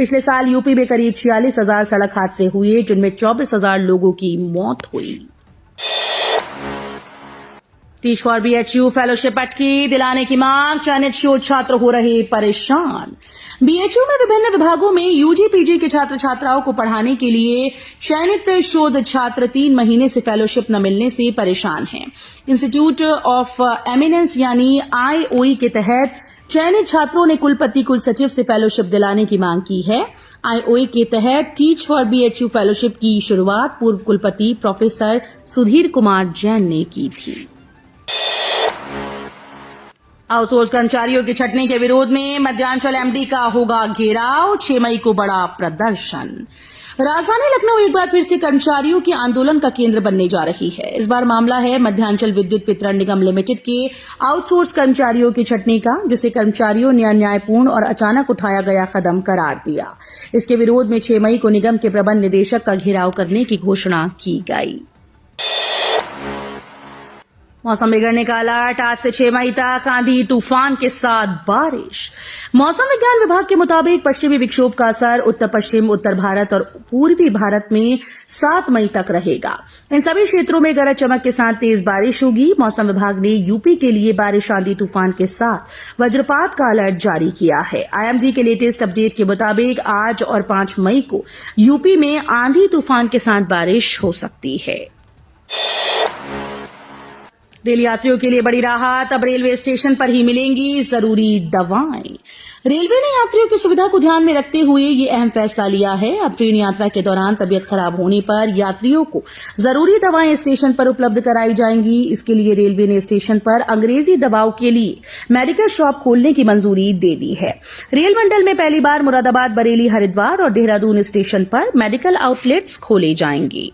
पिछले साल यूपी में करीब 46,000 सड़क हादसे हुए, जिनमें 24,000 लोगों की मौत हुई। टीच फॉर बीएचयू फेलोशिप अटकी, दिलाने की मांग, चयनित शोध छात्र हो रहे परेशान। बीएचयू में विभिन्न विभागों में यूजी पीजी के छात्र छात्राओं को पढ़ाने के लिए चयनित शोध छात्र 3 महीने से फेलोशिप न मिलने से परेशान हैं। इंस्टीट्यूट ऑफ एमिनेंस यानी आईओई के तहत चयनित छात्रों ने कुलपति कुल सचिव से फेलोशिप दिलाने की मांग की है। आईओई के तहत टीच फॉर बीएचयू फेलोशिप की शुरुआत पूर्व कुलपति प्रोफेसर सुधीर कुमार जैन ने की थी। आउटसोर्स कर्मचारियों की छटनी के विरोध में मध्यांचल एमडी का होगा घेराव, 6 मई को बड़ा प्रदर्शन। राजधानी लखनऊ एक बार फिर से कर्मचारियों के आंदोलन का केंद्र बनने जा रही है। इस बार मामला है मध्यांचल विद्युत वितरण निगम लिमिटेड के आउटसोर्स कर्मचारियों की छटनी का, जिसे कर्मचारियों ने अन्यायपूर्ण और अचानक उठाया गया कदम करार दिया। इसके विरोध में 6 मई को निगम के प्रबंध निदेशक का घेराव करने की घोषणा की गई। मौसम बिगड़ने का अलर्ट, आज से 6 मई तक आंधी तूफान के साथ बारिश। मौसम विज्ञान विभाग के मुताबिक पश्चिमी विक्षोभ का असर उत्तर पश्चिम, उत्तर भारत और पूर्वी भारत में 7 मई तक रहेगा। इन सभी क्षेत्रों में गरज चमक के साथ तेज बारिश होगी। मौसम विभाग ने यूपी के लिए बारिश, आंधी तूफान के साथ वज्रपात का अलर्ट जारी किया है। आईएमडी के लेटेस्ट अपडेट के मुताबिक आज और 5 मई को यूपी में आंधी तूफान के साथ बारिश हो सकती है। रेल यात्रियों के लिए बड़ी राहत, अब रेलवे स्टेशन पर ही मिलेंगी जरूरी दवाएं। रेलवे ने यात्रियों की सुविधा को ध्यान में रखते हुए ये अहम फैसला लिया है। अब ट्रेन यात्रा के दौरान तबियत खराब होने पर यात्रियों को जरूरी दवाएं स्टेशन पर उपलब्ध कराई जाएंगी। इसके लिए रेलवे ने स्टेशन पर अंग्रेजी दवाओं के लिए मेडिकल शॉप खोलने की मंजूरी दे दी है। रेल मंडल में पहली बार मुरादाबाद, बरेली, हरिद्वार और देहरादून स्टेशन पर मेडिकल आउटलेट्स खोले जाएंगे।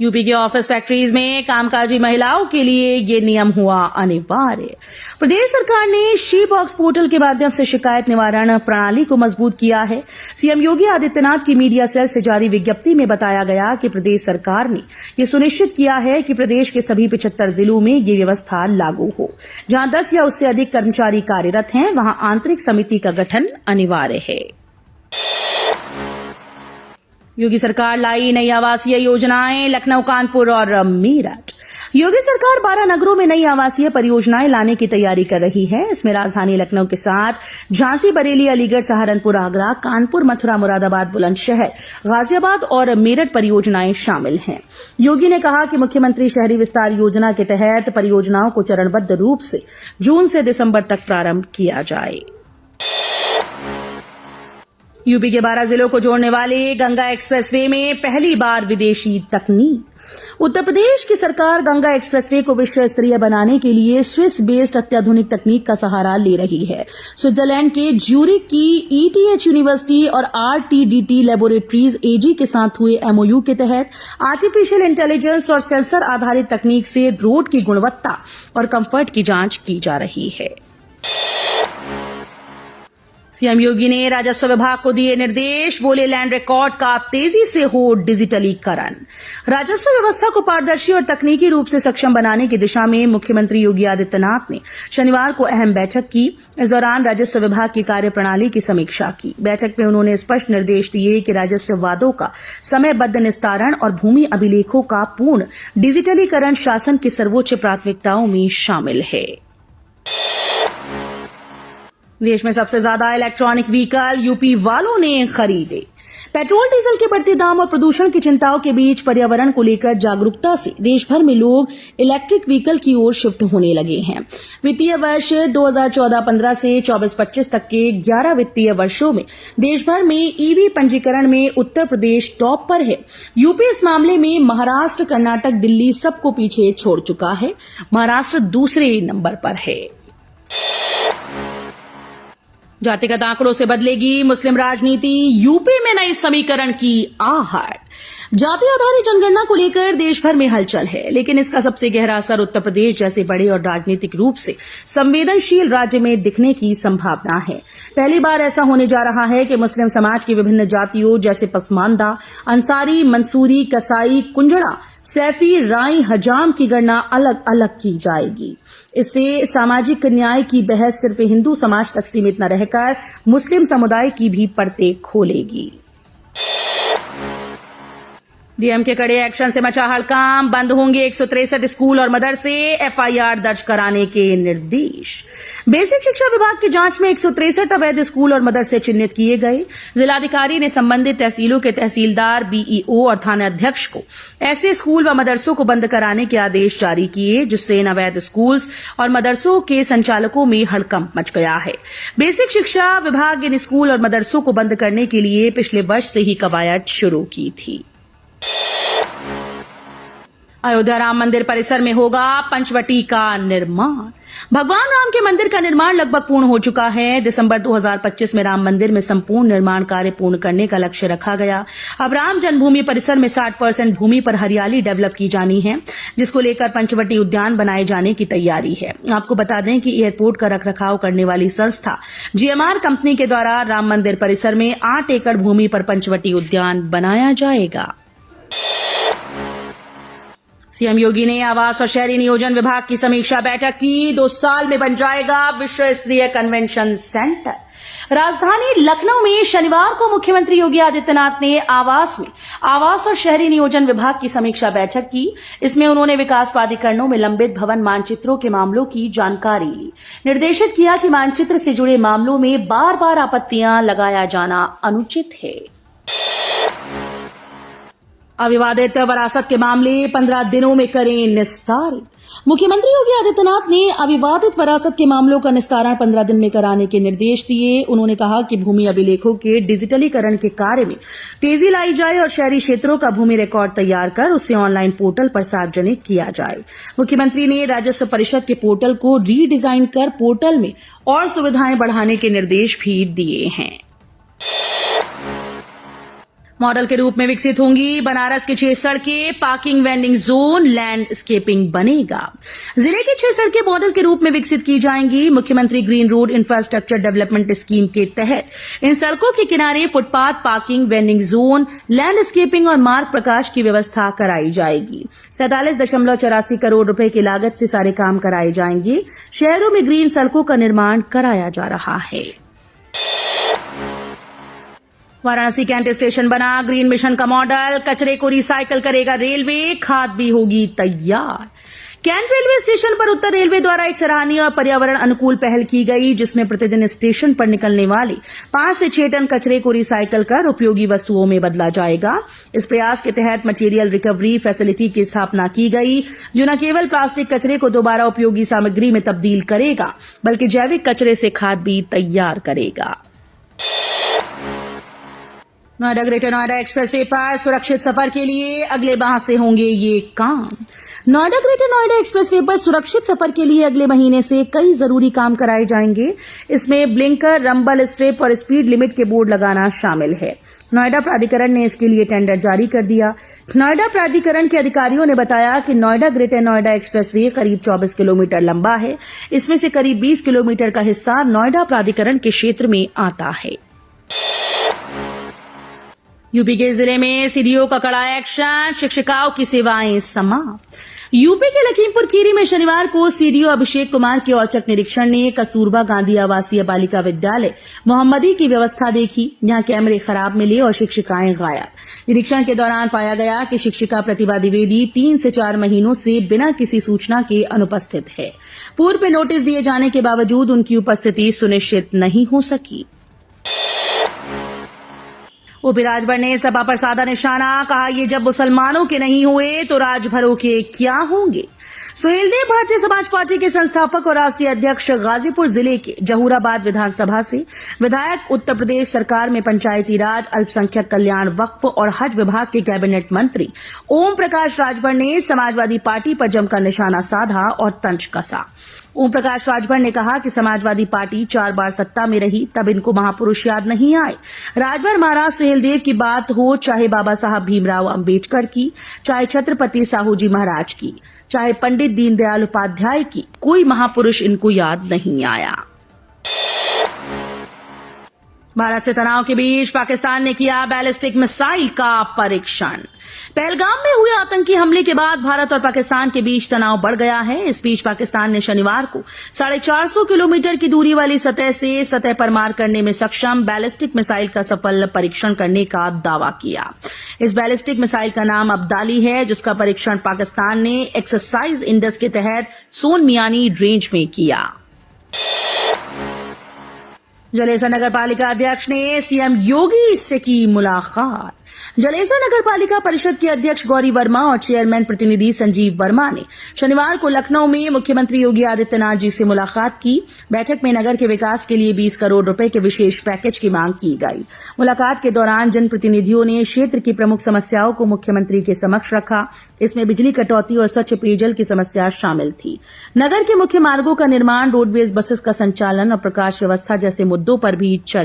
यूपी के ऑफिस फैक्ट्रीज में कामकाजी महिलाओं के लिए ये नियम हुआ अनिवार्य। प्रदेश सरकार ने शी बॉक्स पोर्टल के माध्यम से शिकायत निवारण प्रणाली को मजबूत किया है। सीएम योगी आदित्यनाथ की मीडिया सेल से जारी विज्ञप्ति में बताया गया कि प्रदेश सरकार ने ये सुनिश्चित किया है कि प्रदेश के सभी 75 जिलों में ये व्यवस्था लागू हो। जहां 10 या उससे अधिक कर्मचारी कार्यरत हैं, वहां आंतरिक समिति का गठन अनिवार्य है। योगी सरकार लाई नई आवासीय योजनाएं, लखनऊ, कानपुर और मेरठ। योगी सरकार 12 नगरों में नई आवासीय परियोजनाएं लाने की तैयारी कर रही है। इसमें राजधानी लखनऊ के साथ झांसी, बरेली, अलीगढ़, सहारनपुर, आगरा, कानपुर, मथुरा, मुरादाबाद, बुलंदशहर, गाजियाबाद और मेरठ परियोजनाएं शामिल हैं। योगी ने कहा कि मुख्यमंत्री शहरी विस्तार योजना के तहत परियोजनाओं को चरणबद्ध रूप से जून से दिसंबर तक प्रारंभ किया जाए। यूपी के 12 जिलों को जोड़ने वाले गंगा एक्सप्रेसवे में पहली बार विदेशी तकनीक। उत्तर प्रदेश की सरकार गंगा एक्सप्रेसवे को विश्व स्तरीय बनाने के लिए स्विस बेस्ड अत्याधुनिक तकनीक का सहारा ले रही है। स्विट्जरलैंड के ज्यूरिक की ईटीएच यूनिवर्सिटी और आरटीडीटी लेबोरेटरीज एजी के साथ हुए एमओयू के तहत आर्टिफिशियल इंटेलिजेंस और सेंसर आधारित तकनीक से रोड की गुणवत्ता और कंफर्ट की जांच की जा रही है। सीएम योगी ने राजस्व विभाग को दिए निर्देश, बोले लैंड रिकॉर्ड का तेजी से हो डिजिटलीकरण। राजस्व व्यवस्था को पारदर्शी और तकनीकी रूप से सक्षम बनाने की दिशा में मुख्यमंत्री योगी आदित्यनाथ ने शनिवार को अहम बैठक की। इस दौरान राजस्व विभाग की कार्यप्रणाली की समीक्षा की। बैठक में उन्होंने स्पष्ट निर्देश दिए कि राजस्व वादों का समयबद्ध निस्तारण और भूमि अभिलेखों का पूर्ण डिजिटलीकरण शासन की सर्वोच्च प्राथमिकताओं में शामिल है। देश में सबसे ज्यादा इलेक्ट्रॉनिक व्हीकल यूपी वालों ने खरीदे। पेट्रोल डीजल के बढ़ते दाम और प्रदूषण की चिंताओं के बीच पर्यावरण को लेकर जागरूकता से देश भर में लोग इलेक्ट्रिक व्हीकल की ओर शिफ्ट होने लगे हैं। वित्तीय वर्ष 2014-15 से 24-25 तक के 11 वित्तीय वर्षों में देश भर में ईवी पंजीकरण में उत्तर प्रदेश टॉप पर है। यूपी इस मामले में महाराष्ट्र, कर्नाटक, दिल्ली सबको पीछे छोड़ चुका है। महाराष्ट्र दूसरे नंबर पर है। जातिगत आंकड़ों से बदलेगी मुस्लिम राजनीति, यूपी में नई समीकरण की आहट। जाति आधारित जनगणना को लेकर देश भर में हलचल है, लेकिन इसका सबसे गहरा असर उत्तर प्रदेश जैसे बड़े और राजनीतिक रूप से संवेदनशील राज्य में दिखने की संभावना है। पहली बार ऐसा होने जा रहा है कि मुस्लिम समाज की विभिन्न जातियों जैसे पसमानदा, अंसारी, मंसूरी, कसाई, कुंजड़ा, सैफी, राई, हजाम की गणना अलग अलग की जाएगी। इससे सामाजिक न्याय की बहस सिर्फ हिंदू समाज तक सीमित न रहकर मुस्लिम समुदाय की भी परतें खोलेगी। डीएम के कड़े एक्शन से मचा हड़कंप, बंद होंगे 163 स्कूल और मदरसे, एफआईआर दर्ज कराने के निर्देश। बेसिक शिक्षा विभाग की जांच में 163 अवैध स्कूल और मदरसे चिन्हित किए गए। जिलाधिकारी ने संबंधित तहसीलों के तहसीलदार, बीईओ और थाना अध्यक्ष को ऐसे स्कूल व मदरसों को बंद कराने के आदेश जारी किए, जिससे इन अवैध स्कूल्स और मदरसों के संचालकों में हड़कंप मच गया है। बेसिक शिक्षा विभाग इन स्कूल और मदरसों को बंद करने के लिए पिछले वर्ष से ही कवायद शुरू की थी। अयोध्या राम मंदिर परिसर में होगा पंचवटी का निर्माण। भगवान राम के मंदिर का निर्माण लगभग पूर्ण हो चुका है। दिसंबर 2025 में राम मंदिर में संपूर्ण निर्माण कार्य पूर्ण करने का लक्ष्य रखा गया। अब राम जन्मभूमि परिसर में 60% भूमि पर हरियाली डेवलप की जानी है, जिसको लेकर पंचवटी उद्यान बनाए जाने की तैयारी है। आपको बता दें कि एयरपोर्ट का रखरखाव करने वाली संस्था जीएमआर कंपनी के द्वारा राम मंदिर परिसर में 8 एकड़ भूमि पर पंचवटी उद्यान बनाया जाएगा। सीएम योगी ने आवास और शहरी नियोजन विभाग की समीक्षा बैठक की। 2 साल में बन जाएगा विश्व स्तरीय कन्वेंशन सेंटर। राजधानी लखनऊ में शनिवार को मुख्यमंत्री योगी आदित्यनाथ ने आवास और शहरी नियोजन विभाग की समीक्षा बैठक की। इसमें उन्होंने विकास प्राधिकरणों में लंबित भवन मानचित्रों के मामलों की जानकारी ली। निर्देशित किया कि मानचित्र से जुड़े मामलों में बार बार आपत्तियां लगाया जाना अनुचित है। अविवादित विरासत के मामले 15 दिनों में करें निस्तारित। मुख्यमंत्री योगी आदित्यनाथ ने अविवादित विरासत के मामलों का निस्तारण 15 दिन में कराने के निर्देश दिए। उन्होंने कहा कि भूमि अभिलेखों के डिजिटलीकरण के कार्य में तेजी लाई जाए और शहरी क्षेत्रों का भूमि रिकॉर्ड तैयार कर उसे ऑनलाइन पोर्टल पर सार्वजनिक किया जाए। मुख्यमंत्री ने राजस्व परिषद के पोर्टल को रीडिजाइन कर पोर्टल में और सुविधाएं बढ़ाने के निर्देश भी दिए हैं। मॉडल के रूप में विकसित होंगी बनारस की 6 सड़कें, पार्किंग, वेंडिंग जोन, लैंडस्केपिंग बनेगा। जिले की 6 सड़कें मॉडल के रूप में विकसित की जाएंगी। मुख्यमंत्री green road infrastructure development scheme के तहत इन सड़कों के किनारे footpath, parking, vending zone, landscaping और मार्ग प्रकाश की व्यवस्था कराई जाएगी। 47.84 करोड़ रुपए की लागत से सारे काम कराए जाएंगे। शहरों में ग्रीन सड़कों का निर्माण कराया जा रहा है। वाराणसी कैंट स्टेशन बना ग्रीन मिशन का मॉडल, कचरे को रिसाइकल करेगा रेलवे, खाद भी होगी तैयार। कैंट रेलवे स्टेशन पर उत्तर रेलवे द्वारा एक सराहनीय और पर्यावरण अनुकूल पहल की गई, जिसमें प्रतिदिन स्टेशन पर निकलने वाले 5 से 6 टन कचरे को रिसाइकल कर उपयोगी वस्तुओं में बदला जाएगा। इस प्रयास के तहत मटेरियल रिकवरी फैसिलिटी की स्थापना की गई, जो न केवल प्लास्टिक कचरे को दोबारा उपयोगी सामग्री में तब्दील करेगा, बल्कि जैविक कचरे से खाद भी तैयार करेगा। नोएडा ग्रेटर नोएडा एक्सप्रेसवे पर सुरक्षित सफर के लिए अगले माह से होंगे ये काम। नोएडा ग्रेटर नोएडा एक्सप्रेसवे पर सुरक्षित सफर के लिए अगले महीने से कई जरूरी काम कराए जाएंगे। इसमें ब्लिंकर, रंबल स्ट्रिप और स्पीड लिमिट के बोर्ड लगाना शामिल है। नोएडा प्राधिकरण ने इसके लिए टेंडर जारी कर दिया। नोएडा प्राधिकरण के अधिकारियों ने बताया कि नोएडा ग्रेटर नोएडा एक्सप्रेसवे करीब 24 किलोमीटर लंबा है। इसमें से करीब 20 किलोमीटर का हिस्सा नोएडा प्राधिकरण के क्षेत्र में आता है। यूपी के जिले में सीडीओ का कड़ा एक्शन, शिक्षिकाओं की सेवाएं समाप्त। यूपी के लखीमपुर खीरी में शनिवार को सीडीओ अभिषेक कुमार के औचक निरीक्षण ने कस्तूरबा गांधी आवासीय बालिका विद्यालय मोहम्मदी की व्यवस्था देखी। यहां कैमरे खराब मिले और शिक्षिकाएं गायब। निरीक्षण के दौरान पाया गया कि शिक्षिका प्रतिभा द्विवेदी 3 से 4 महीनों से बिना किसी सूचना के अनुपस्थित है। पूर्व में नोटिस दिए जाने के बावजूद उनकी उपस्थिति सुनिश्चित नहीं हो सकी। ओपी राजभर ने सपा पर साधा निशाना, कहा ये जब मुसलमानों के नहीं हुए तो राजभरों के क्या होंगे। सुहेलदेव भारतीय समाज पार्टी के संस्थापक और राष्ट्रीय अध्यक्ष गाजीपुर जिले के जहूराबाद विधानसभा से विधायक, उत्तर प्रदेश सरकार में पंचायती राज, अल्पसंख्यक कल्याण, वक्फ और हज विभाग के कैबिनेट मंत्री ओम प्रकाश राजभर ने समाजवादी पार्टी पर जमकर निशाना साधा और तंज कसा। ओम प्रकाश राजभर ने कहा कि समाजवादी पार्टी 4 बार सत्ता में रही, तब इनको महापुरुष याद नहीं आए। राजभर महाराज सुहेलदेव की बात हो, चाहे बाबा साहब भीमराव अंबेडकर की, चाहे छत्रपति साहू जी महाराज की, चाहे पंडित दीनदयाल उपाध्याय की, कोई महापुरुष इनको याद नहीं आया। भारत से तनाव के बीच पाकिस्तान ने किया बैलिस्टिक मिसाइल का परीक्षण। पहलगाम में हुए आतंकी हमले के बाद भारत और पाकिस्तान के बीच तनाव बढ़ गया है। इस बीच पाकिस्तान ने शनिवार को 450 किलोमीटर की दूरी वाली सतह से सतह पर मार करने में सक्षम बैलिस्टिक मिसाइल का सफल परीक्षण करने का दावा किया। इस बैलिस्टिक मिसाइल का नाम अब्दाली है, जिसका परीक्षण पाकिस्तान ने एक्सरसाइज इंडस के तहत सोन मियानी रेंज में किया। जलेसर नगर पालिका अध्यक्ष ने सीएम योगी से की मुलाकात। जलेसर नगर पालिका परिषद के अध्यक्ष गौरी वर्मा और चेयरमैन प्रतिनिधि संजीव वर्मा ने शनिवार को लखनऊ में मुख्यमंत्री योगी आदित्यनाथ जी से मुलाकात की। बैठक में नगर के विकास के लिए 20 करोड़ रुपए के विशेष पैकेज की मांग की गई। मुलाकात के दौरान जनप्रतिनिधियों ने क्षेत्र की प्रमुख समस्याओं को मुख्यमंत्री के समक्ष रखा। इसमें बिजली कटौती और स्वच्छ पेयजल की समस्या शामिल थी। नगर के मुख्य मार्गों का निर्माण, रोडवेज बसेस का संचालन और प्रकाश व्यवस्था जैसे मुद्दों पर भी चर्चा